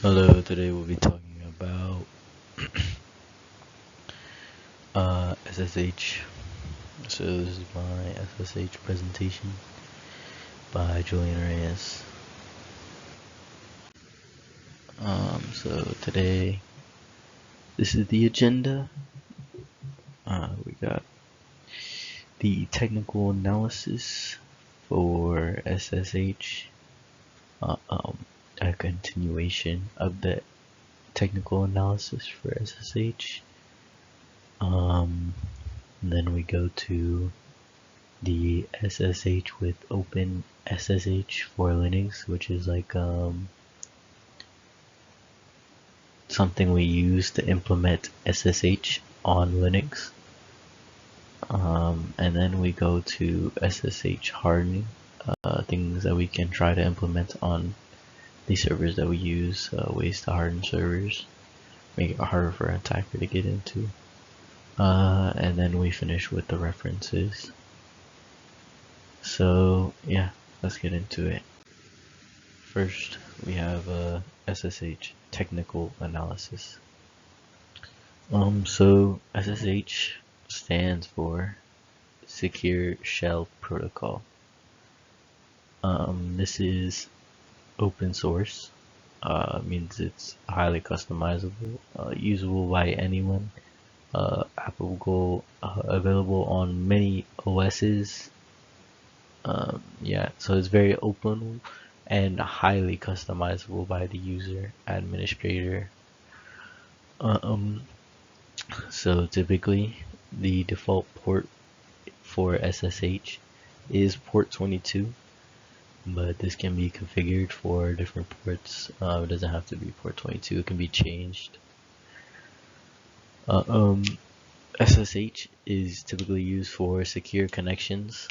Hello, today we'll be talking about SSH. So this is my SSH presentation by Julian Reyes. So today, this is the agenda. We got the technical analysis for SSH, a continuation of the technical analysis for SSH. Then we go to the SSH with Open SSH for Linux, which is like something we use to implement SSH on Linux. And then we go to SSH hardening, things that we can try to implement on the servers that we use, ways to harden servers, make it harder for an attacker to get into. And then we finish with the references. So yeah, let's get into it. First, we have SSH technical analysis. So SSH stands for Secure Shell Protocol. This is open source, means it's highly customizable, usable by anyone, available on many OSs. Yeah, so it's very open and highly customizable by the user administrator. So typically the default port for SSH is port 22, but this can be configured for different ports. It doesn't have to be port 22, it can be changed. SSH is typically used for secure connections.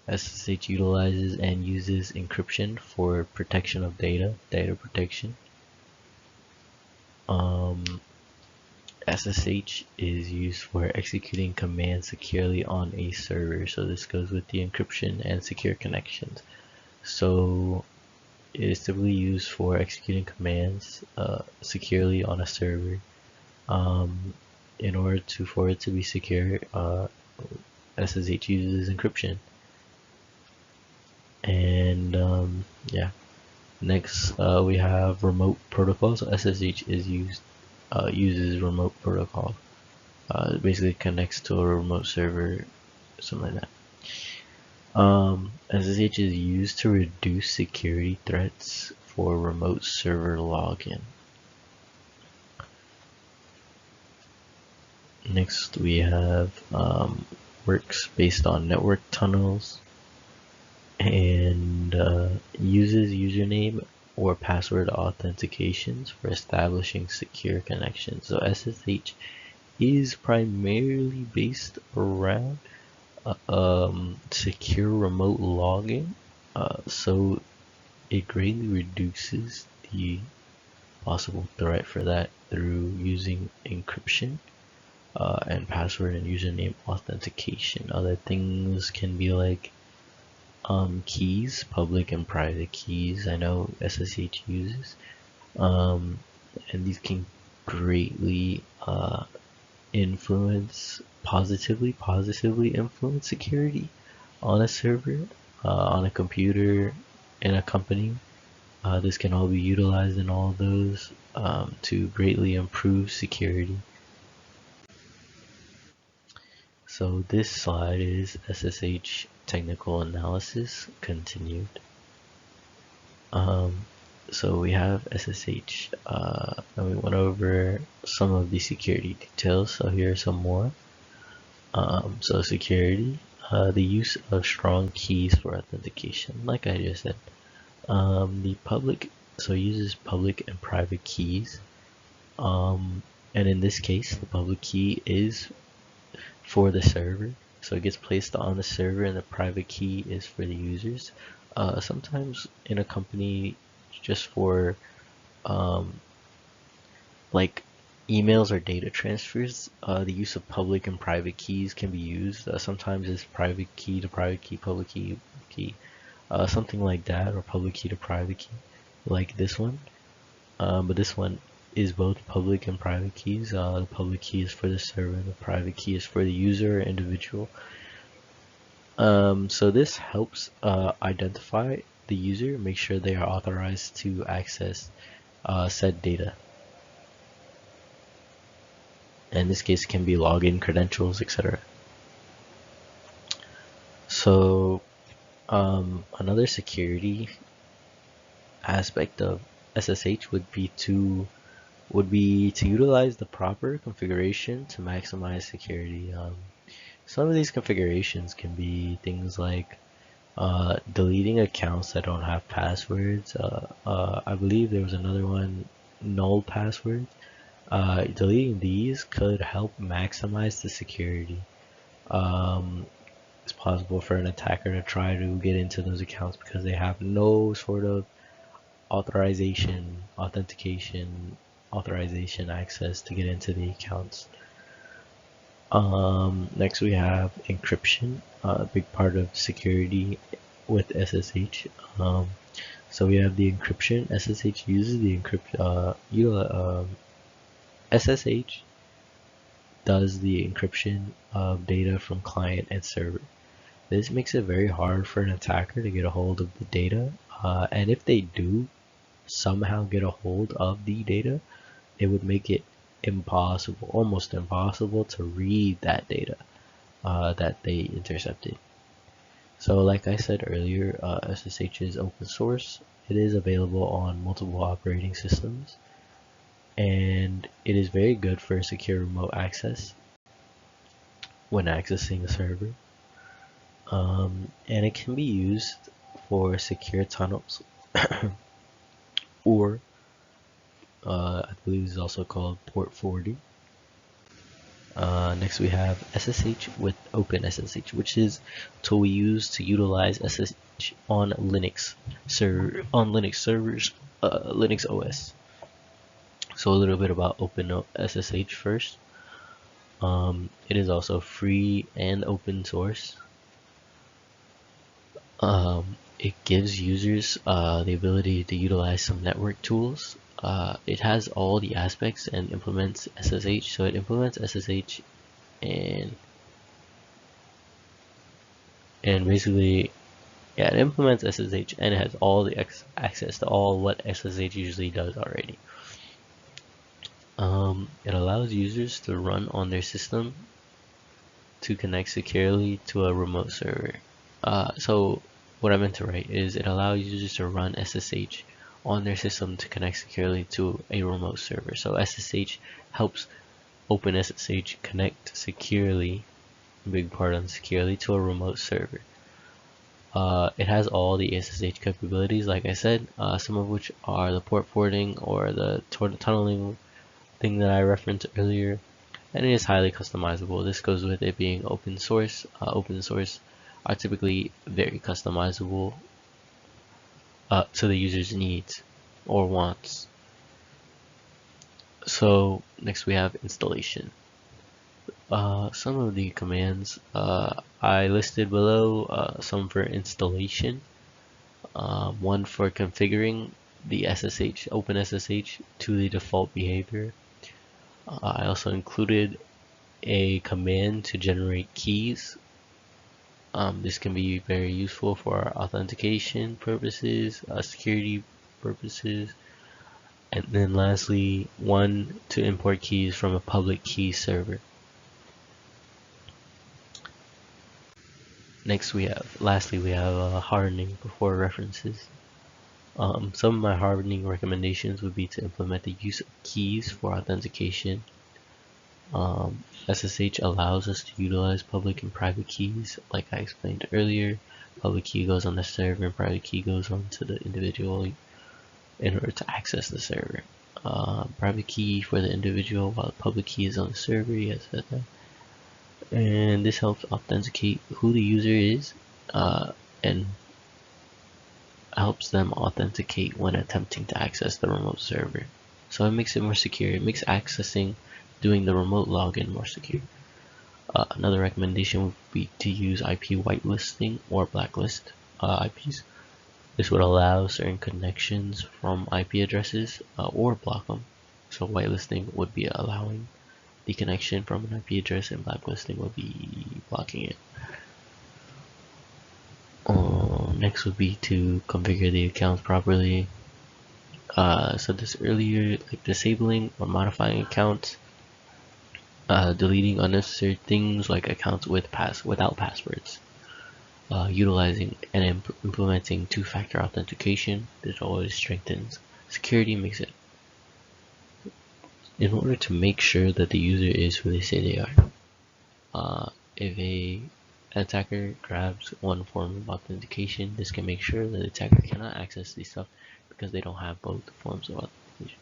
SSH utilizes and uses encryption for protection of data protection. SSH is used for executing commands securely on a server, so this goes with the encryption and secure connections. So it is typically used for executing commands securely on a server. In order for it to be secure, SSH uses encryption. And yeah, next we have remote protocol. So SSH is uses remote protocol. It basically connects to a remote server, something like that. SSH is used to reduce security threats for remote server login. Next we have works based on network tunnels and uses username or password authentications for establishing secure connections. So SSH is primarily based around secure remote logging, so it greatly reduces the possible threat for that through using encryption and password and username authentication. Other things can be like keys, public and private keys. I know SSH uses, and these can greatly positively influence security on a server, on a computer, in a company. This can all be utilized in all of those to greatly improve security. So this slide is SSH technical analysis continued. So we have SSH, and we went over some of the security details, so here are some more. So security, the use of strong keys for authentication, like I just said. The public, so uses public and private keys. And in this case, the public key is for the server, so it gets placed on the server, and the private key is for the users. Sometimes in a company, just for like emails or data transfers, the use of public and private keys can be used. Sometimes it's private key to private key, public key, something like that, or public key to private key, like this one. but this one is both public and private keys. The public key is for the server, and the private key is for the user or individual. So this helps identify the user, make sure they are authorized to access said data. In this case, it can be login credentials, etc. So another security aspect of SSH would be to utilize the proper configuration to maximize security. Some of these configurations can be things like deleting accounts that don't have passwords. I believe there was another one, null passwords. Deleting these could help maximize the security. It's possible for an attacker to try to get into those accounts because they have no sort of authorization access to get into the accounts. Next we have encryption, a big part of security with SSH. So we have the encryption. SSH uses the SSH does the encryption of data from client and server. This makes it very hard for an attacker to get a hold of the data, and if they do somehow get a hold of the data, it would make it impossible, almost impossible, to read that data that they intercepted. So like I said earlier, SSH is open source. It is available on multiple operating systems, and it is very good for secure remote access when accessing a server. And it can be used for secure tunnels or I believe it's also called port forwarding. Next we have SSH with OpenSSH, which is a tool we use to utilize SSH on Linux servers, Linux OS. So a little bit about OpenSSH first. It is also free and open source. It gives users the ability to utilize some network tools. It has all the aspects and implements SSH. So it implements SSH and basically, yeah, it implements SSH and it has all the access to all what SSH usually does already. It allows users to run on their system to connect securely to a remote server. So what I meant to write is it allows users to run SSH on their system to connect securely to a remote server. So SSH helps OpenSSH connect securely, big part on securely, to a remote server. It has all the SSH capabilities, like I said, some of which are the port forwarding or the tunneling thing that I referenced earlier, and it is highly customizable. This goes with it being open source. Open source are typically very customizable to the user's needs or wants. So next we have installation. Some of the commands I listed below, some for installation, one for configuring the SSH, OpenSSH to the default behavior. I also included a command to generate keys. This can be very useful for authentication purposes, security purposes, and then lastly, one to import keys from a public key server. Lastly we have hardening before references. Some of my hardening recommendations would be to implement the use of keys for authentication. SSH allows us to utilize public and private keys, like I explained earlier. Public key goes on the server and private key goes on to the individual in order to access the server. Private key for the individual, while the public key is on the server. Yes, that. And this helps authenticate who the user is, and helps them authenticate when attempting to access the remote server. So it makes it more secure. It makes doing the remote login more secure. Another recommendation would be to use IP whitelisting or blacklist IPs. This would allow certain connections from IP addresses or block them. So whitelisting would be allowing the connection from an IP address, and blacklisting would be blocking it. Next would be to configure the accounts properly. So this earlier, like disabling or modifying accounts, deleting unnecessary things like accounts without passwords, utilizing and implementing two-factor authentication. This always strengthens security, makes it in order to make sure that the user is who they say they are. If an attacker grabs one form of authentication, this can make sure that the attacker cannot access these stuff because they don't have both forms of authentication.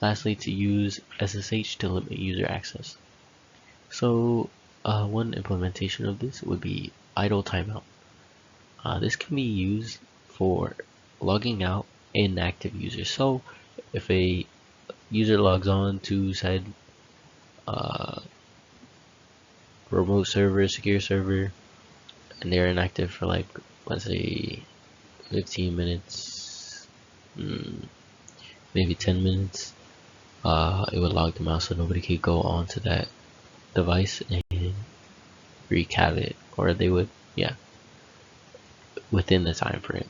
Lastly, to use SSH to limit user access. So one implementation of this would be idle timeout. This can be used for logging out inactive users. So if a user logs on to said remote server, secure server, and they're inactive for like, let's say 15 minutes, maybe 10 minutes, it would log them out so nobody could go onto that device and wreak havoc, or they would, yeah, within the time frame.